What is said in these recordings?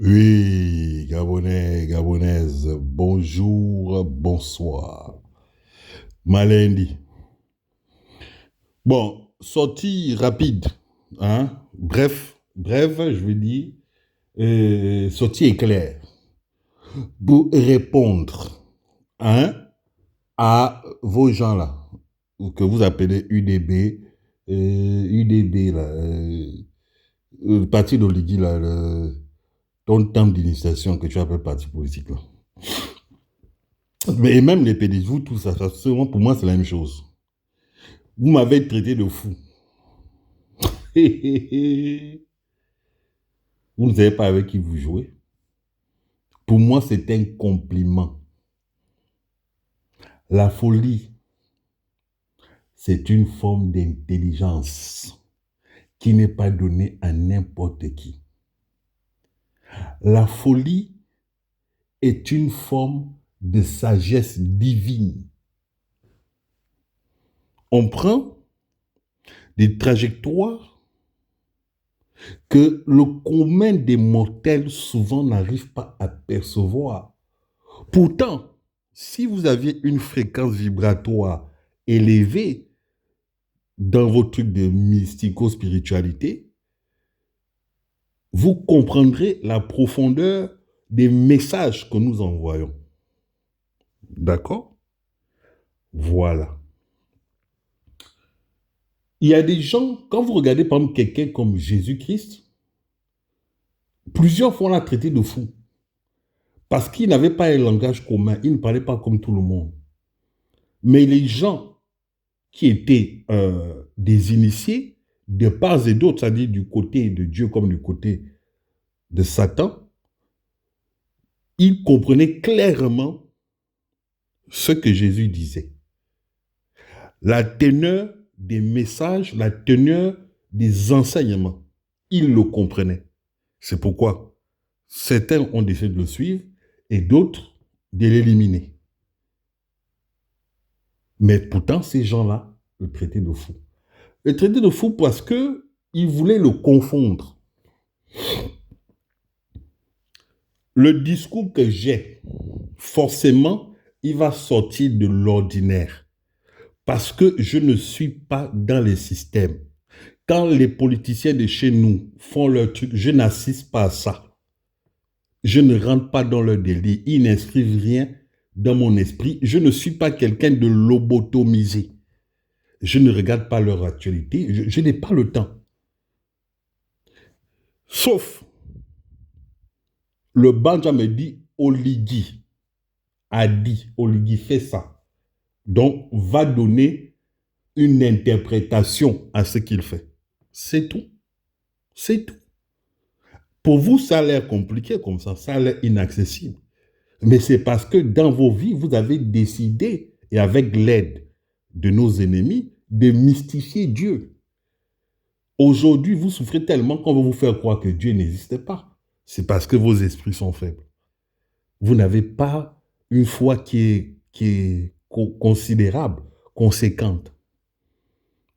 Oui, Gabonais, Gabonaise, bonjour, bonsoir. Malendi. Bon, sortie rapide, hein? Bref, je veux dire, sortie éclair pour répondre, hein, à vos gens là, que vous appelez UDB, UDB là, le parti d'Oligui là, ton terme d'initiation que tu appelles parti politique là. Mais même les PD, vous, tout ça, pour moi, c'est la même chose. Vous m'avez traité de fou. Vous ne savez pas avec qui vous jouez. Pour moi, c'est un compliment. La folie, c'est une forme d'intelligence qui n'est pas donnée à n'importe qui. La folie est une forme de sagesse divine. On prend des trajectoires que le commun des mortels souvent n'arrive pas à percevoir. Pourtant, si vous aviez une fréquence vibratoire élevée dans vos trucs de mystico-spiritualité, vous comprendrez la profondeur des messages que nous envoyons. D'accord? Voilà. Il y a des gens, quand vous regardez par exemple quelqu'un comme Jésus-Christ, plusieurs fois l'a traité de fou. Parce qu'il n'avait pas un langage commun, il ne parlait pas comme tout le monde. Mais les gens qui étaient des initiés, de part et d'autre, c'est-à-dire du côté de Dieu comme du côté de Satan, ils comprenaient clairement ce que Jésus disait. La teneur des messages, la teneur des enseignements, ils le comprenaient. C'est pourquoi certains ont décidé de le suivre et d'autres de l'éliminer. Mais pourtant, ces gens-là le traitaient de fou. Le traitaient de fou parce qu'ils voulaient le confondre. Le discours que j'ai, forcément, il va sortir de l'ordinaire. Parce que je ne suis pas dans les systèmes. Quand les politiciens de chez nous font leur truc, je n'assiste pas à ça. Je ne rentre pas dans leur délire. Ils n'inscrivent rien dans mon esprit. Je ne suis pas quelqu'un de lobotomisé. Je ne regarde pas leur actualité. Je n'ai pas le temps. Sauf, le Banja me dit, Oligui a dit, Oligui fait ça. Donc, va donner une interprétation à ce qu'il fait. C'est tout. C'est tout. Pour vous, ça a l'air compliqué comme ça a l'air inaccessible. Mais c'est parce que dans vos vies, vous avez décidé, et avec l'aide de nos ennemis, de mystifier Dieu. Aujourd'hui, vous souffrez tellement qu'on va vous faire croire que Dieu n'existe pas. C'est parce que vos esprits sont faibles. Vous n'avez pas une foi qui est considérable, conséquente.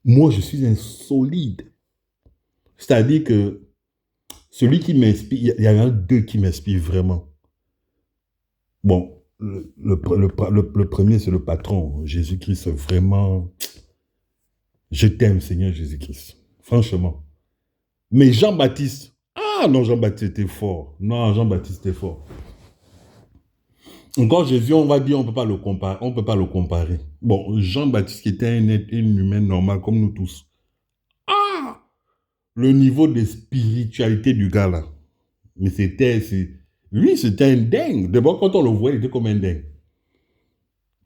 Moi, je suis un solide. C'est-à-dire que celui qui m'inspire, il y en a deux qui m'inspirent vraiment. Bon, le premier, c'est le patron, Jésus-Christ. Vraiment, je t'aime, Seigneur Jésus-Christ. Franchement. Mais Jean-Baptiste, ah non, Jean-Baptiste était fort. Non, Jean-Baptiste était fort. Encore Jésus, on va dire, on ne peut pas le comparer. On peut pas le comparer. Bon, Jean-Baptiste qui était un humain normal comme nous tous. Ah, le niveau de spiritualité du gars là. Mais lui, c'était un dingue. D'abord, quand on le voit, il était comme un dingue.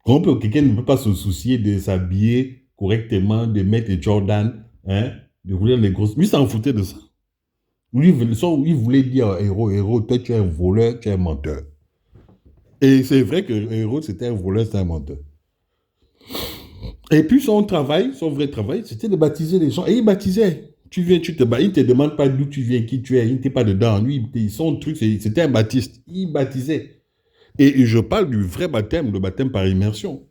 Quelqu'un ne peut pas se soucier de s'habiller correctement, de mettre des Jordan, hein, de rouler les grosses. Lui, s'en foutait de ça. Lui, il voulait dire héros, toi, tu es un voleur, tu es un menteur. Et c'est vrai que héros, c'était un voleur, c'était un menteur. Et puis, son travail, son vrai travail, c'était de baptiser les gens. Et il baptisait. Tu viens, tu te bats. Il ne te demande pas d'où tu viens, qui tu es. Il n'était pas dedans. Lui, son truc, c'était un baptiste. Il baptisait. Et je parle du vrai baptême, le baptême par immersion.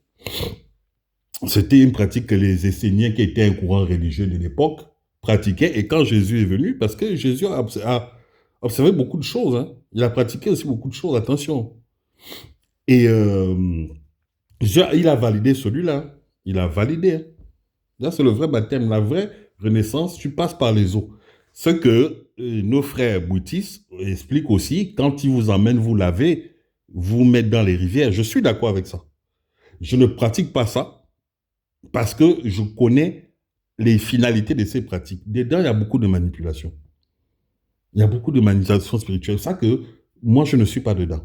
C'était une pratique que les Esséniens, qui étaient un courant religieux de l'époque, pratiquaient. Et quand Jésus est venu, parce que Jésus observé beaucoup de choses. Hein. Il a pratiqué aussi beaucoup de choses, attention. Et il a validé celui-là. Il a validé. Hein. Là, c'est le vrai baptême, la vraie renaissance, tu passes par les eaux. Ce que nos frères bouddhistes expliquent aussi, quand ils vous emmènent vous laver, vous mettre dans les rivières, je suis d'accord avec ça. Je ne pratique pas ça parce que je connais les finalités de ces pratiques. Dedans, il y a beaucoup de manipulation. Il y a beaucoup de manipulation spirituelle. Ça que moi, je ne suis pas dedans.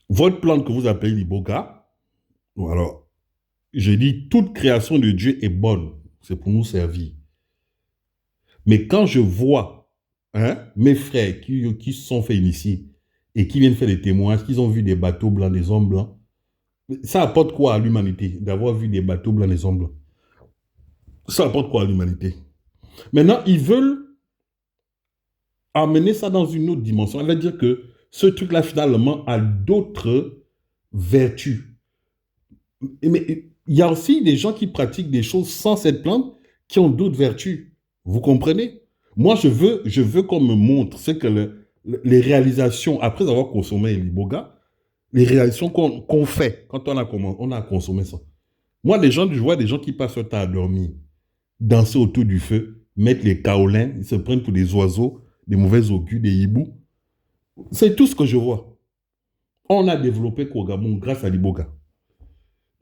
Votre plante que vous appelez l'iboga, alors, j'ai dit, toute création de Dieu est bonne. C'est pour nous servir. Mais quand je vois mes frères qui se sont fait initier et qui viennent faire des témoignages, qu'ils ont vu des bateaux blancs, des hommes blancs, ça apporte quoi à l'humanité d'avoir vu des bateaux blancs, des hommes blancs? Ça apporte quoi à l'humanité? Maintenant, ils veulent amener ça dans une autre dimension. Elle va dire que ce truc-là, finalement, a d'autres vertus. Mais il y a aussi des gens qui pratiquent des choses sans cette plante qui ont d'autres vertus. Vous comprenez? Moi, je veux qu'on me montre ce que les réalisations, après avoir consommé l'iboga, les réalisations qu'on fait quand on a consommé ça. Moi, je vois des gens qui passent leur temps à dormir, danser autour du feu, mettre les kaolins, ils se prennent pour des oiseaux, des mauvais augures, des hiboux. C'est tout ce que je vois. On a développé Kogabon grâce à l'iboga.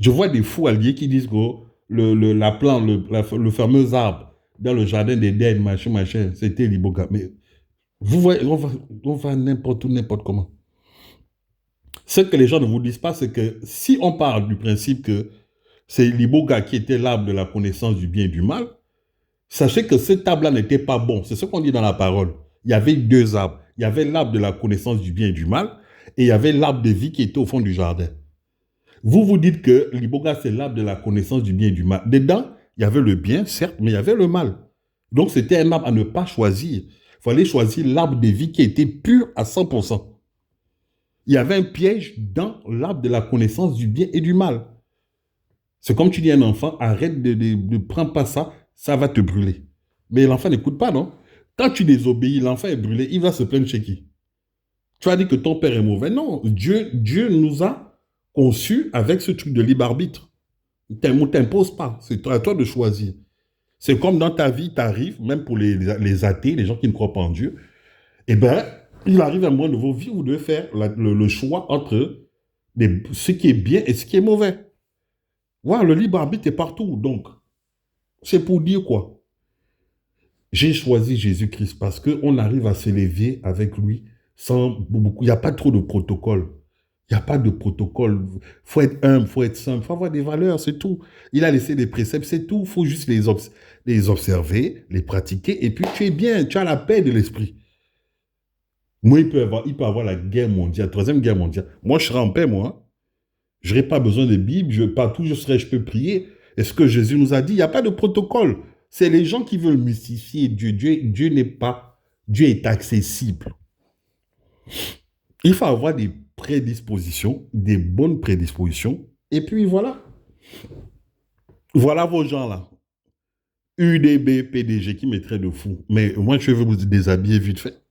Je vois des fous alliés qui disent que la plante, le fameux arbre dans le jardin d'Éden, machin, c'était l'iboga. Mais vous voyez, on va n'importe où, n'importe comment. Ce que les gens ne vous disent pas, c'est que si on parle du principe que c'est l'iboga qui était l'arbre de la connaissance du bien et du mal, sachez que cet arbre-là n'était pas bon. C'est ce qu'on dit dans la parole. Il y avait deux arbres. Il y avait l'arbre de la connaissance du bien et du mal, et il y avait l'arbre de vie qui était au fond du jardin. Vous vous dites que l'iboga, c'est l'arbre de la connaissance du bien et du mal. Dedans, il y avait le bien, certes, mais il y avait le mal. Donc, c'était un arbre à ne pas choisir. Il fallait choisir l'arbre de vie qui était pur à 100%. Il y avait un piège dans l'arbre de la connaissance du bien et du mal. C'est comme tu dis à un enfant, arrête de prendre pas ça, ça va te brûler. Mais l'enfant n'écoute pas, non? Quand tu désobéis, l'enfant est brûlé, il va se plaindre chez qui? Tu vas dire que ton père est mauvais. Non, Dieu nous a conçus avec ce truc de libre arbitre. Il ne t'impose pas, c'est à toi de choisir. C'est comme dans ta vie, tu arrives, même pour les athées, les gens qui ne croient pas en Dieu, eh bien, il arrive à un moment de vos vies où vous devez faire le choix entre ce qui est bien et ce qui est mauvais. Voilà, le libre arbitre est partout. Donc, c'est pour dire quoi? J'ai choisi Jésus-Christ parce qu'on arrive à s'élever avec lui sans beaucoup. Il n'y a pas trop de protocole. Il n'y a pas de protocole. Il faut être humble, il faut être simple, il faut avoir des valeurs, c'est tout. Il a laissé des préceptes, c'est tout. Il faut juste les observer, les pratiquer, et puis tu es bien, tu as la paix de l'esprit. Moi, il peut avoir la guerre mondiale, troisième guerre mondiale. Moi, je serai en paix, moi. Je n'aurai pas besoin de Bible, partout je peux prier. Et ce que Jésus nous a dit, il n'y a pas de protocole. C'est les gens qui veulent mystifier Dieu. Dieu n'est pas, Dieu est accessible. Il faut avoir des prédispositions, des bonnes prédispositions. Et puis voilà. Voilà vos gens là. UDB, PDG qui mettrait de fou. Mais moi, je veux vous déshabiller vite fait.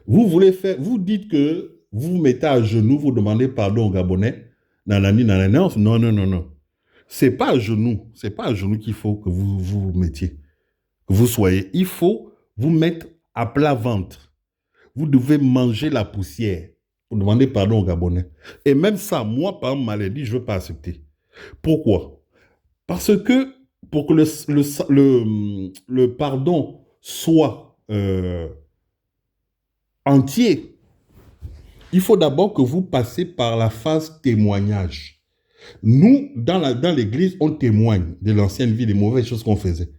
Vous voulez faire, vous dites que vous vous mettez à genoux, vous demandez pardon aux Gabonais. Nanani, nanana. Non, non, non, non. C'est pas à genoux. C'est pas à genoux qu'il faut que vous vous mettiez. Que vous soyez. Il faut vous mettre à plat ventre. Vous devez manger la poussière pour demander pardon aux Gabonais. Et même ça, moi, par maladie, je ne veux pas accepter. Pourquoi? Parce que pour que le pardon soit entier, il faut d'abord que vous passez par la phase témoignage. Nous, dans l'église, on témoigne de l'ancienne vie, des mauvaises choses qu'on faisait.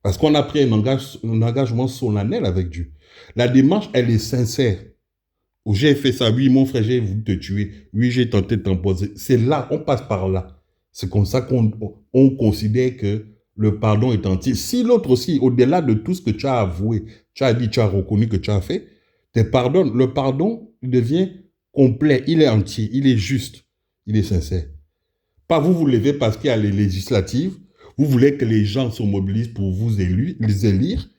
Parce qu'on a pris un engagement solennel avec Dieu. La démarche, elle est sincère. J'ai fait ça, oui, mon frère, j'ai voulu te tuer. Oui, j'ai tenté de t'emposer. C'est là, on passe par là. C'est comme ça qu'on considère que le pardon est entier. Si l'autre aussi, au-delà de tout ce que tu as avoué, tu as dit, tu as reconnu que tu as fait, te pardonne. Le pardon, il devient complet, il est entier, il est juste, il est sincère. Pas vous levez parce qu'il y a les législatives, vous voulez que les gens se mobilisent pour les élire,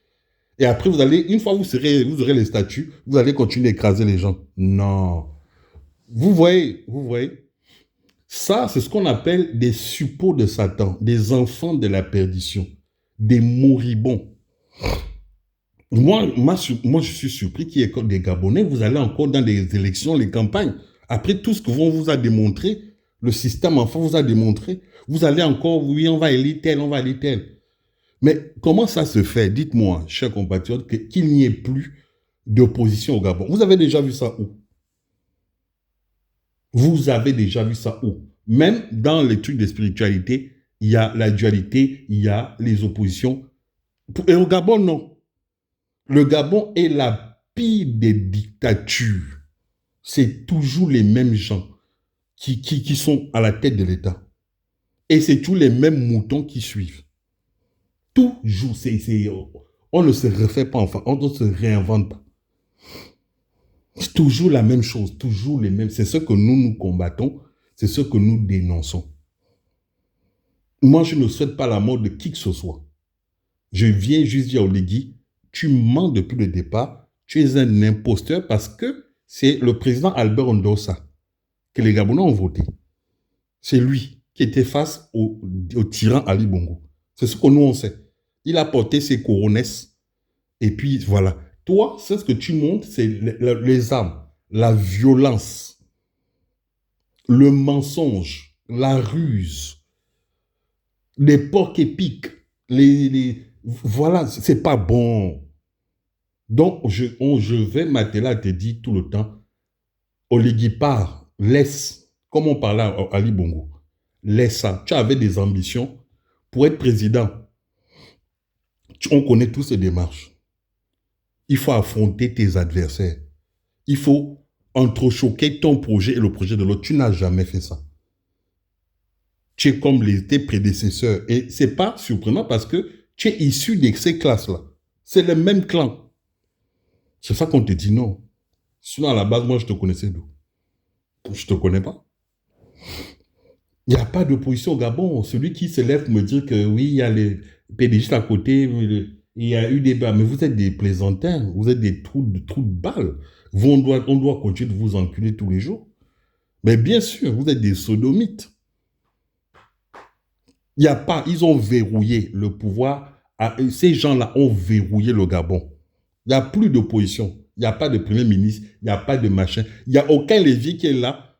Et après, vous allez, une fois vous aurez les statuts, vous allez continuer à écraser les gens. Non. Vous voyez, ça, c'est ce qu'on appelle des suppôts de Satan, des enfants de la perdition, des moribonds. Moi, je suis surpris qu'il y ait des Gabonais, vous allez encore dans les élections, les campagnes. Après tout ce que vous a démontré, le système enfant vous a démontré, vous allez encore, oui, on va élire tel, on va élire tel. Mais comment ça se fait, dites-moi, chers compatriotes, qu'il n'y ait plus d'opposition au Gabon? Vous avez déjà vu ça où? Vous avez déjà vu ça où? Même dans les trucs de spiritualité, il y a la dualité, il y a les oppositions. Et au Gabon, non. Le Gabon est la pire des dictatures. C'est toujours les mêmes gens qui sont à la tête de l'État. Et c'est tous les mêmes moutons qui suivent. Toujours, on ne se refait pas, enfin, on ne se réinvente pas. C'est toujours la même chose, toujours les mêmes. C'est ce que nous combattons, c'est ce que nous dénonçons. Moi, je ne souhaite pas la mort de qui que ce soit. Je viens juste dire au Légui, tu mens depuis le départ, tu es un imposteur parce que c'est le président Albert Ondossa que les Gabonais ont voté. C'est lui qui était face au tyran Ali Bongo. C'est ce que nous on sait. Il a porté ses coronesses et puis voilà. Toi, c'est ce que tu montres, c'est les armes, la violence, le mensonge, la ruse, les porcs épiques, voilà, c'est pas bon. Donc, je vais m'atteler à te dire tout le temps, Oligui part, laisse, comme on parlait à Ali Bongo, laisse ça. Tu avais des ambitions pour être président. On connaît tous ces démarches. Il faut affronter tes adversaires. Il faut entrechoquer ton projet et le projet de l'autre. Tu n'as jamais fait ça. Tu es comme tes prédécesseurs. Et ce n'est pas surprenant parce que tu es issu de ces classes-là. C'est le même clan. C'est ça qu'on te dit non. Sinon, à la base, moi, je te connaissais d'où? Je ne te connais pas. Il n'y a pas d'opposition au Gabon. Celui qui se lève pour me dire que oui, il y a les PDG à côté, il y a eu des débats. Mais vous êtes des plaisantins, vous êtes des trous de balles. On doit continuer de vous enculer tous les jours. Mais bien sûr, vous êtes des sodomites. Il n'y a pas, ils ont verrouillé le pouvoir. Ces gens-là ont verrouillé le Gabon. Il n'y a plus d'opposition. Il n'y a pas de premier ministre, il n'y a pas de machin. Il n'y a aucun levier qui est là.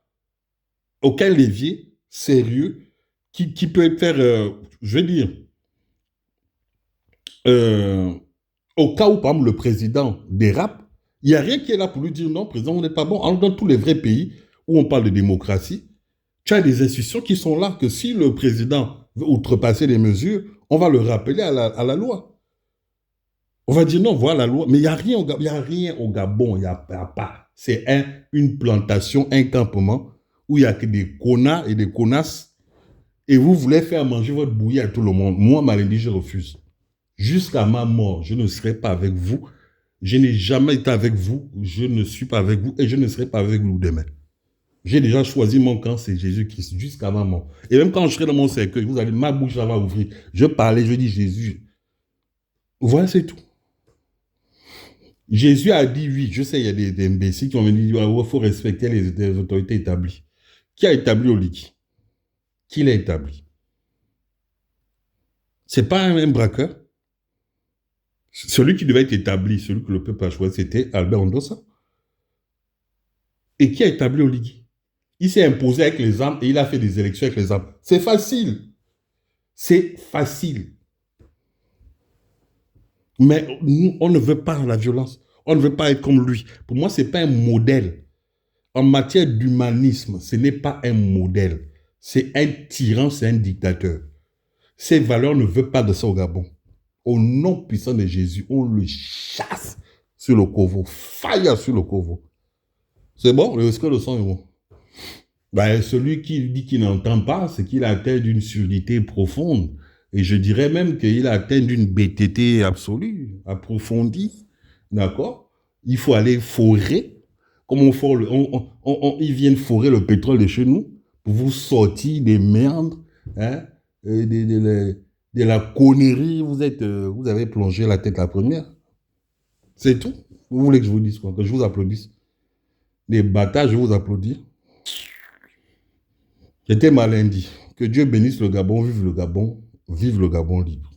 Aucun levier sérieux qui peut faire, je veux dire, au cas où, par exemple, le président dérape, il n'y a rien qui est là pour lui dire non, président, vous n'êtes pas bon. Alors, dans tous les vrais pays où on parle de démocratie, tu as des institutions qui sont là que si le président veut outrepasser les mesures, on va le rappeler à la loi. On va dire non, voilà la loi. Mais il n'y a rien au Gabon, il n'y a pas. C'est une plantation, un campement où il n'y a que des connards et des connasses. Et vous voulez faire manger votre bouillie à tout le monde. Moi, Malindi, je refuse. Jusqu'à ma mort, je ne serai pas avec vous. Je n'ai jamais été avec vous. Je ne suis pas avec vous et je ne serai pas avec vous demain. J'ai déjà choisi mon camp, c'est Jésus-Christ, jusqu'à ma mort. Et même quand je serai dans mon cercueil, vous allez, ma bouche, ça va ouvrir. Je parlais, je dis Jésus. Voilà, c'est tout. Jésus a dit oui. Je sais, il y a des imbéciles qui ont dit il faut respecter les autorités établies. Qui a établi Oligui? Qui l'a établi? C'est pas un braqueur. Celui qui devait être établi, celui que le peuple a choisi, c'était Albert Ondossa. Et qui a établi Oligui? Il s'est imposé avec les armes et il a fait des élections avec les armes. C'est facile. C'est facile. Mais nous, on ne veut pas la violence. On ne veut pas être comme lui. Pour moi, ce n'est pas un modèle. En matière d'humanisme, ce n'est pas un modèle. C'est un tyran, c'est un dictateur. Ces valeurs ne veulent pas de ça au Gabon. Au nom puissant de Jésus, on le chasse sur le Kovo. Fire sur le Kovo. C'est bon, le risque de sang est bon. Ben, celui qui dit qu'il n'entend pas, c'est qu'il a atteint d'une surdité profonde. Et je dirais même qu'il a atteint d'une bêtité absolue, approfondie. D'accord? Il faut aller forer. Comme ils viennent forer le pétrole de chez nous pour vous sortir des merdes, hein, de la connerie. Vous avez plongé la tête la première. C'est tout. Vous voulez que je vous dise quoi? Que je vous applaudisse? Les bâtards, je vous applaudis. J'étais malin dit. Que Dieu bénisse le Gabon, vive le Gabon libre.